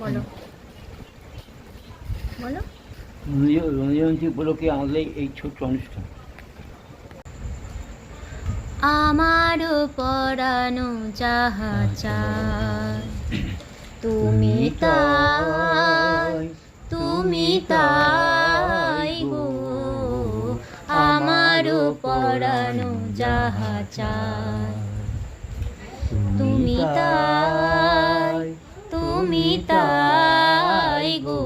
বলো বলো। রবীন্দ্র জয়ন্তী উপলক্ষে আমাদের এই ছোট্ট অনুষ্ঠান। আমারও পরানো যাহা চায় তুমি তাই, তুমি তাই গো। আমারও পরানো যাহা চায় তুমি তাই, তুমি তাই গো।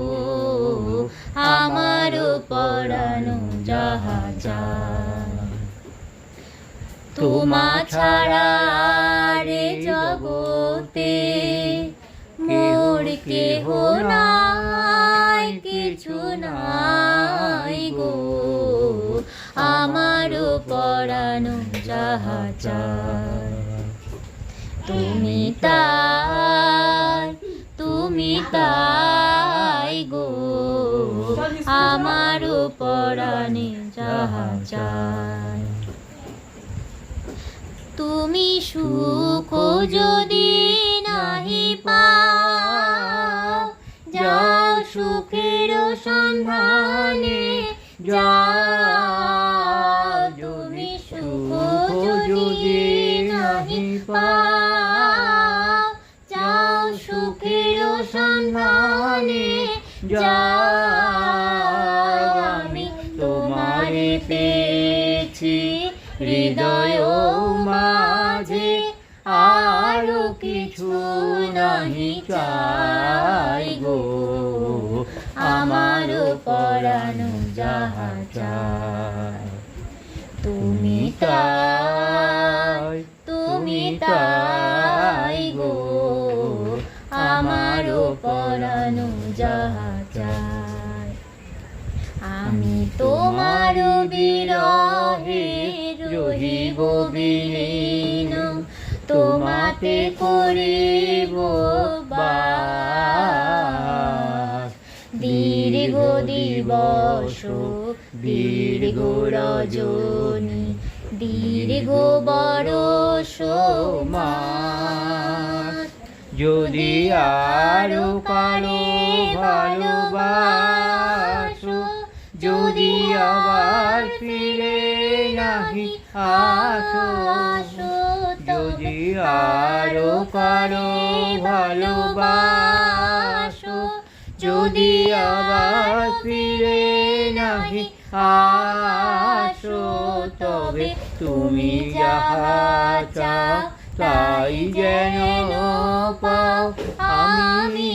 আমারও পরানো যাহা চায় তোমা ছাড়া রে জগতে মোর কেহ নাই, কিছু নাই গো। আমারও পরানো যাহা চায় তুমি তাই, তুমি তাই গো। আমারও পরাণে যাহা চায় তুমি সুখ যদি নাহি পাও, যাও সুখের সন্ধানে যাও। তুমি সুখ যদি নাহি পাও, যাও সুখের সন্ধানে যাও। আমি তোমারে পেয়েছি হৃদয় মাঝে, আরো কিছু নাহি চাই গো। আমারও পরানো যাহা চায় তুমি তাই, তুমি তাই গো। আমারও পরানো যাহা চায় আমি তোমার বিরহে রহিব বিলীন, তোমাতে করিব বাস। দীর্ঘ দিবস দীর্ঘ রজনী, দীর্ঘ বরষ মাস। যদি আরো কারো ভালোবাসো, যদি আবার ফিরে নাহি আসো, যদি আরো কারো ভালোবাসো, যদি আবার ফিরে নাহি আসো, তবে তুমি যাহা চাও তাই যেন পাও। আমি